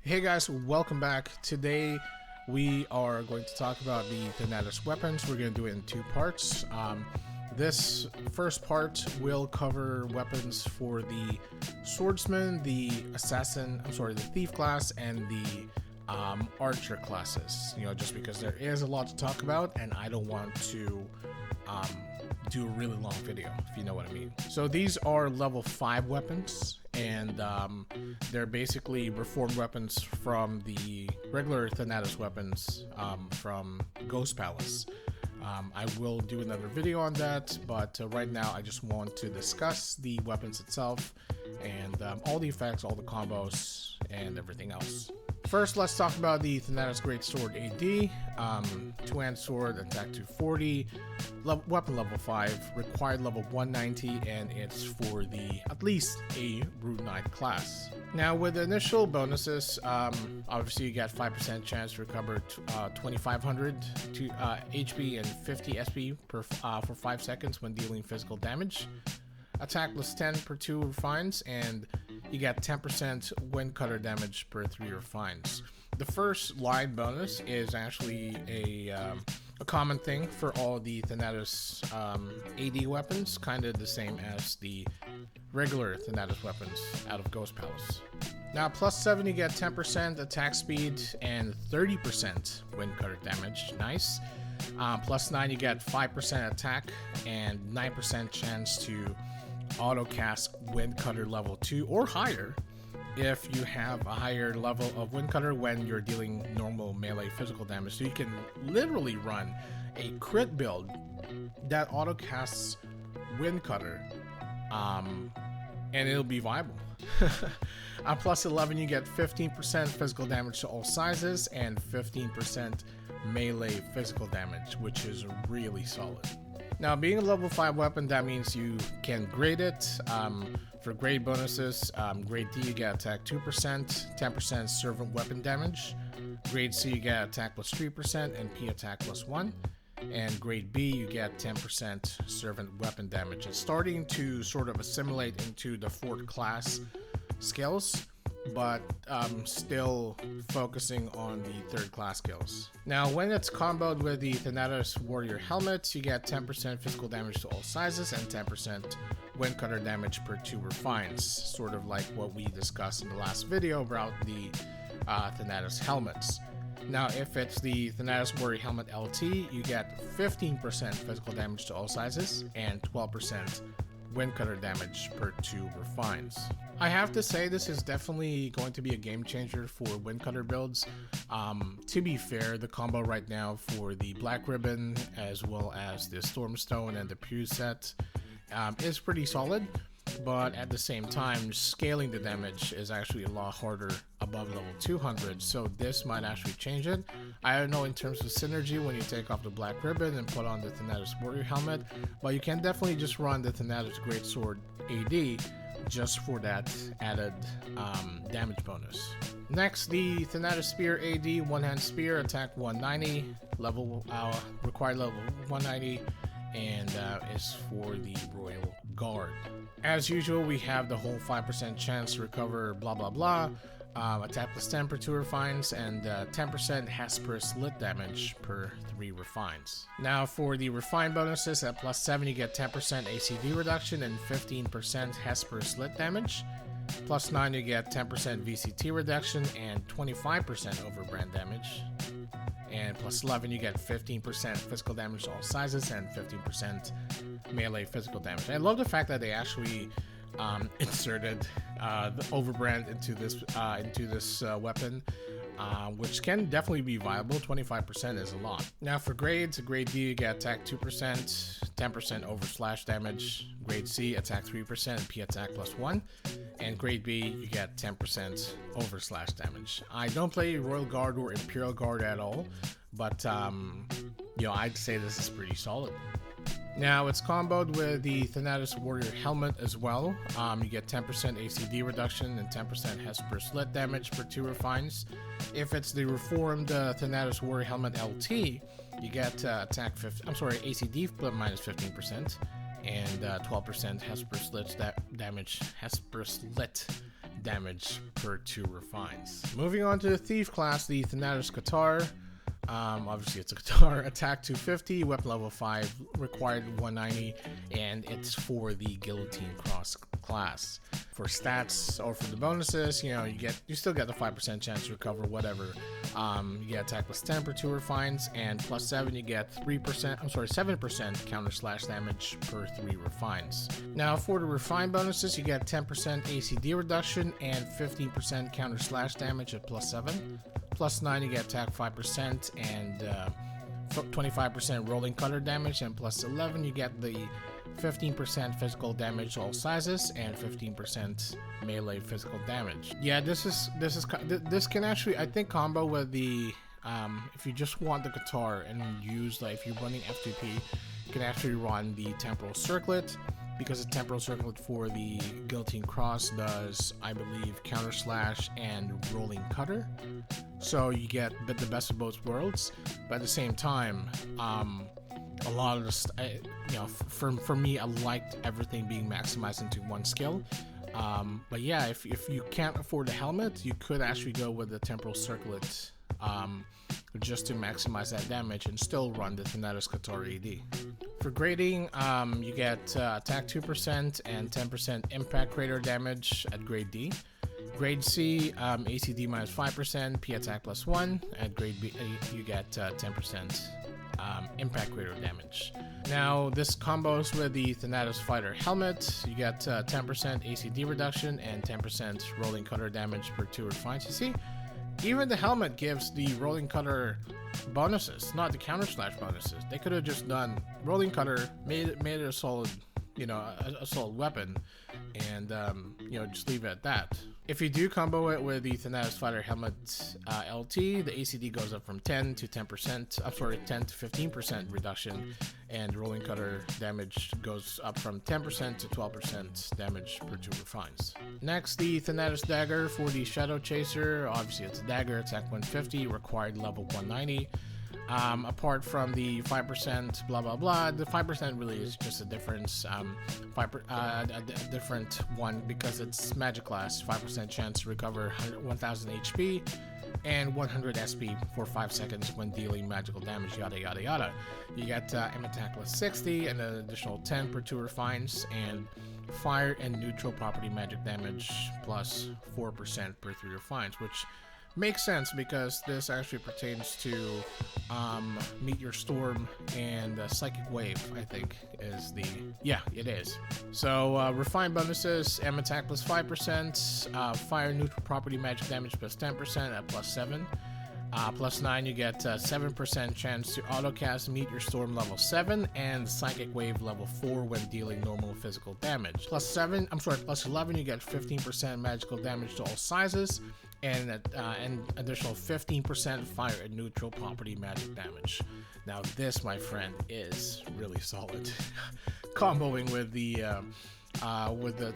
Hey guys, welcome back. Today we are going to talk about the Thanatus weapons. We're going to do it in two parts. This first part will cover weapons for the Swordsman, the Assassin, the Thief class, and the Archer classes. You know, just because there is a lot to talk about and I don't want to do a really long video, if you know what I mean. So these are level 5 weapons, and they're basically reformed weapons from the regular Thanatus weapons from Ghost Palace. I will do another video on that, but right now I just want to discuss the weapons itself and all the effects, all the combos, and everything else. First, let's talk about the Thanatus Greatsword AD. Two-hand sword, attack 240, weapon level 5, required level 190, and it's for the at least a Brood Knight class. Now, with the initial bonuses, obviously you get 5% chance to recover 2500 HP and 50 SP for 5 seconds when dealing physical damage. Attack plus 10 per 2 refines, and you get 10% wind cutter damage per 3 refines. The first line bonus is actually a common thing for all the Thanatus AD weapons, kind of the same as the regular Thanatus weapons out of Ghost Palace. Now, plus 7 you get 10% attack speed and 30% wind cutter damage. Nice. Plus 9 you get 5% attack and 9% chance to auto cast wind cutter level 2 or higher if you have a higher level of wind cutter when you're dealing normal melee physical damage. So you can literally run a crit build that auto casts wind cutter and it'll be viable. Plus 11 you get 15% physical damage to all sizes and 15% melee physical damage, which is really solid. Now, being a level 5 weapon, that means you can grade it. For grade bonuses, grade D you get attack 2%, 10% servant weapon damage. Grade C you get attack plus 3% and P attack plus 1. And grade B you get 10% servant weapon damage. It's starting to sort of assimilate into the 4th class skills, but still focusing on the 3rd class skills. Now, when it's comboed with the Thanatus Warrior Helmet, you get 10% physical damage to all sizes and 10% wind cutter damage per 2 refines, sort of like what we discussed in the last video about the Thanatus helmets. Now, if it's the Thanatus Warrior Helmet LT, you get 15% physical damage to all sizes and 12% wind cutter damage per 2 refines. I have to say this is definitely going to be a game changer for wind cutter builds. To be fair, the combo right now for the Black Ribbon as well as the Stormstone and the Pew set is pretty solid, but at the same time scaling the damage is actually a lot harder above level 200, so this might actually change it. I don't know in terms of synergy when you take off the Black Ribbon and put on the Thanatus Warrior Helmet, but you can definitely just run the Thanatus Greatsword AD just for that added damage bonus. Next, the Thanatus Spear AD, one-hand spear, attack 190, required level 190, and is for the Royal Guard. As usual, we have the whole 5% chance to recover blah blah blah, attack plus 10 per 2 refines, and 10% Hesperus lit damage per 3 refines. Now, for the refine bonuses, at plus 7 you get 10% ACD reduction and 15% Hesperus lit damage. Plus 9 you get 10% VCT reduction and 25% overbrand damage. And plus 11 you get 15% physical damage to all sizes and 15% melee physical damage. I love the fact that they actually inserted the overbrand into this weapon, which can definitely be viable. 25% is a lot. Now, for grades, grade D you get attack 2%, 10% over slash damage. Grade C attack 3% and P attack plus 1. And grade B you get 10% over slash damage. I don't play Royal Guard or Imperial Guard at all, but I'd say this is pretty solid. Now, it's comboed with the Thanatus Warrior Helmet as well. You get 10% ACD reduction and 10% Hesperus lit damage per 2 refines. If it's the reformed Thanatus Warrior Helmet LT, you get ACD minus 15% and 12% Hesperus lit damage per 2 refines. Moving on to the thief class, the Thanatus Guitar. Obviously it's a guitar. Attack 250, weapon level 5, required 190, and it's for the Guillotine Cross class. For stats or for the bonuses, you still get the 5% chance to recover whatever. You get attack plus 10 per 2 refines, and plus 7 you get 7% counter slash damage per 3 refines. Now for the refine bonuses, you get 10% ACD reduction and 15% counter slash damage at plus 7. Plus 9 you get attack 5% and 25% rolling cutter damage, and plus 11 you get the 15% physical damage to all sizes and 15% melee physical damage. Yeah, this can actually, I think, combo with the if you just want the guitar and use, like, if you're running F2P, you can actually run the temporal circlet, because the temporal circlet for the Guillotine Cross does, I believe, counter slash and rolling cutter. So you get the best of both worlds, but at the same time, a lot of the, for me, I liked everything being maximized into one skill. But yeah, if you can't afford the helmet, you could actually go with the temporal circlet just to maximize that damage and still run the Thanatos-AD. For grading, you get attack 2% and 10% impact crater damage at grade D. Grade C, ACD minus 5%, P attack plus 1. At grade B, you get 10% impact crater damage. Now this combos with the Thanatos Fighter helmet. You get 10% ACD reduction and 10% rolling cutter damage per 2 refines. You see, even the helmet gives the rolling cutter bonuses, not the counter slash bonuses. They could have just done rolling cutter, made it a solid, a solid weapon, and just leave it at that. If you do combo it with the Thanatos Fighter helmet LT, the ACD goes up from 10 to 10%, 10 to 15% reduction, and rolling cutter damage goes up from 10% to 12% damage per 2 refines. Next, the Thanatos Dagger for the Shadow Chaser. Obviously it's a dagger, attack 150, required level 190. Apart from the 5% blah blah blah, the 5% really is just a difference, a different one, because it's magic class. 5% chance to recover 1000 HP and 100 SP for 5 seconds when dealing magical damage, yada yada yada. You get M attack plus 60 and an additional 10 per 2 refines, and fire and neutral property magic damage plus 4% per 3 refines, which makes sense because this actually pertains to Meteor Storm and Psychic Wave, I think is the... Yeah, it is. So, refined bonuses, M attack plus 5%, fire neutral property magic damage plus 10% at plus 7. Plus 9, you get 7% chance to autocast Meteor Storm level 7 and Psychic Wave level 4 when dealing normal physical damage. Plus 11, you get 15% magical damage to all sizes, and additional 15% fire and neutral property magic damage. Now this, my friend, is really solid. Comboing with the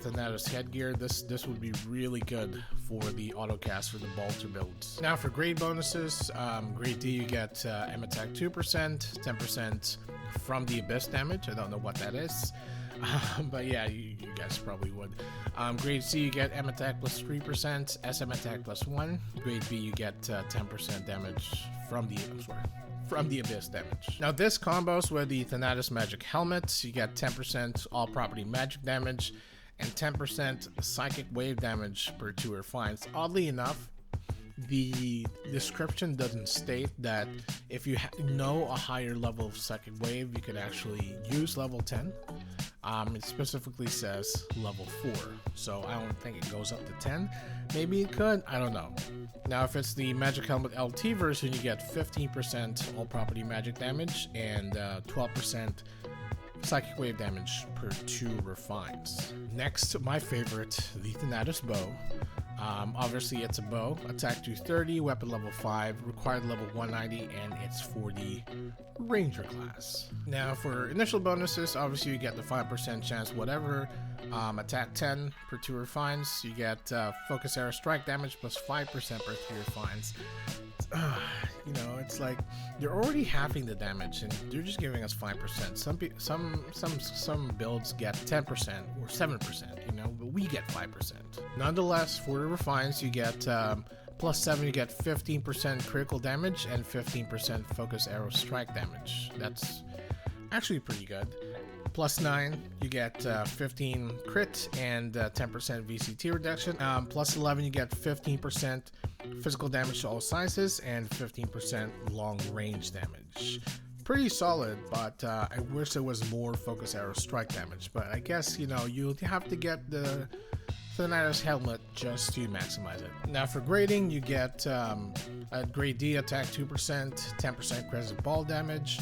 Thanatos headgear, this would be really good for the autocast for the Bolter builds. Now for grade bonuses, grade D you get M attack 2%, 10% from the Abyss damage. I don't know what that is. But yeah, you guys probably would. Grade C, you get M attack plus 3%, SM attack plus 1. Grade B, you get 10% damage from the Abyss damage. Now this combos with the Thanatos magic helmet. You get 10% all property magic damage and 10% psychic wave damage per 2 refines. Oddly enough, the description doesn't state that if you know a higher level of psychic wave, you could actually use level 10. It specifically says level 4, so I don't think it goes up to 10. Maybe it could, I don't know. Now if it's the Magic Helmet LT version, you get 15% all property magic damage and 12% psychic wave damage per 2 refines. Next, my favorite, the Thanatos bow. Obviously it's a bow, attack 230, weapon level 5, required level 190, and it's for the Ranger class. Now for initial bonuses, obviously you get the 5% chance whatever, attack 10 per 2 refines, you get focus arrow strike damage plus 5% per 3 refines. you know, it's like they're already halving the damage and they're just giving us 5%. Some builds get 10% or 7%, you know, but we get 5%. Nonetheless, for the refines, you get +7, you get 15% critical damage and 15% focus arrow strike damage. That's actually pretty good. +9, you get 15 crit and 10% VCT reduction. +11, you get 15% physical damage to all sizes and 15% long range damage. Pretty solid, but I wish there was more focus arrow strike damage. But I guess, you know, you'll have to get the Thanatus helmet just to maximize it. Now for grading, you get at grade D attack 2%, 10% crescent ball damage.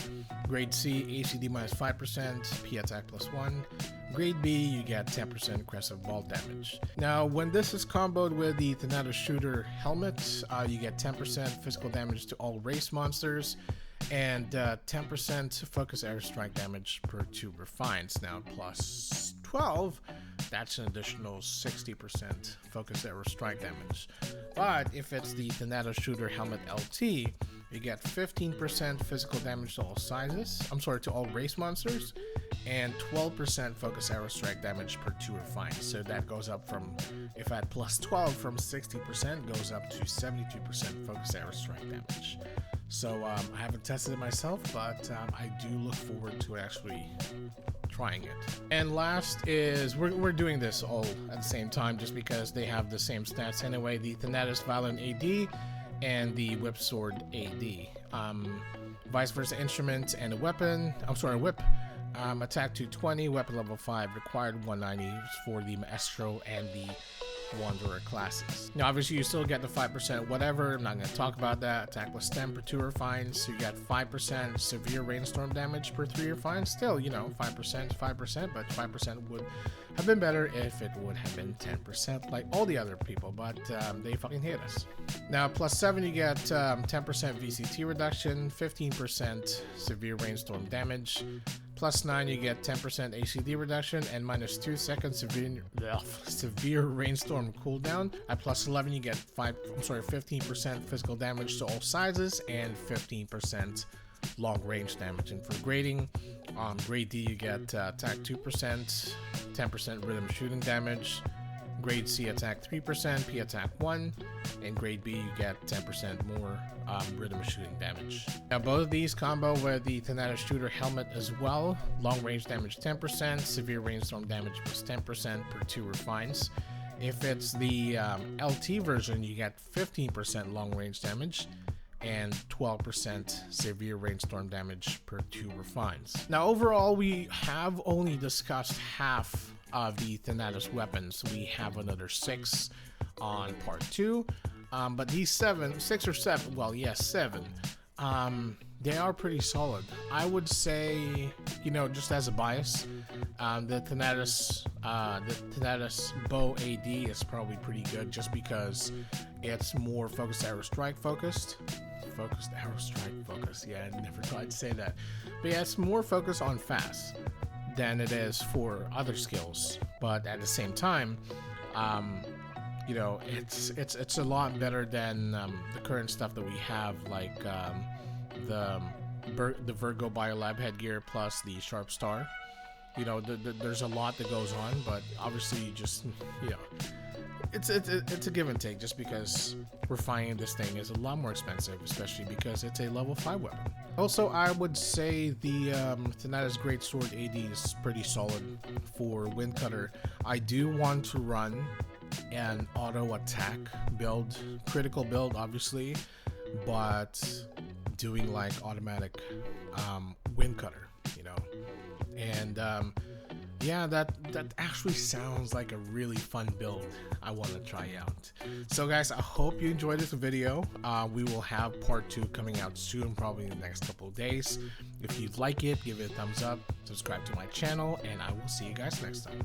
Grade C ACD -5%, P attack +1. Grade B, you get 10% crescent ball damage. Now when this is comboed with the Thanatus shooter helmet, you get 10% physical damage to all race monsters and 10% focus arrow strike damage per 2 refines. Now +12, that's an additional 60% focus arrow strike damage. But if it's the Thanatus shooter helmet LT, you get 15% physical damage to all sizes, to all race monsters, and 12% focus arrow strike damage per 2 refines. So that goes up from, if at +12, from 60% goes up to 72% focus arrow strike damage. So I haven't tested it myself, but I do look forward to actually trying it. And last is, we're doing this all at the same time just because they have the same stats anyway, the Thanatos-AD and the Whipsword AD. Vice versa instrument and a weapon, whip. Attack 220, weapon level 5, required 190 for the Maestro and the Wanderer classes. Now obviously you still get the 5% whatever, I'm not going to talk about that. Attack +10 per 2 refines, so you get 5% severe rainstorm damage per 3 refines. Still, you know, 5%, but 5% would have been better if it would have been 10% like all the other people, but they fucking hate us. Now +7, you get 10% VCT reduction, 15% severe rainstorm damage. +9, you get 10% ACD reduction and -2 seconds severe rainstorm cooldown. At +11, you get 15% physical damage to all sizes and 15% long range damage. And for grading, grade D, you get attack 2%, 10% rhythm shooting damage. Grade C attack 3%, P attack 1, and grade B you get 10% more rhythm shooting damage. Now both of these combo with the Thanatus shooter helmet as well. Long range damage 10%, severe rainstorm damage +10% per 2 refines. If it's the LT version, you get 15% long range damage and 12% severe rainstorm damage per 2 refines. Now overall, we have only discussed half of the Thanatus weapons. We have another 6 on part 2, but these 7, they are pretty solid. I would say, you know, just as a bias, the Thanatus bow AD is probably pretty good just because it's more focused arrow strike focused. Yeah, I never thought to say that, but yeah, it's more focused on fast than it is for other skills. But at the same time, you know, it's a lot better than the current stuff that we have, like the Virgo Biolab headgear plus the Sharp Star. You know, there's a lot that goes on, but obviously you just, you know, it's a give and take, just because refining this thing is a lot more expensive, especially because it's a level 5 weapon. Also, I would say the Thanatus Greatsword AD is pretty solid for Wind Cutter. I do want to run an auto attack build, critical build obviously, but doing like automatic Wind Cutter, you know. And yeah, that actually sounds like a really fun build I want to try out. So guys, I hope you enjoyed this video. We will have part 2 coming out soon, probably in the next couple of days. If you like it, give it a thumbs up, subscribe to my channel, and I will see you guys next time.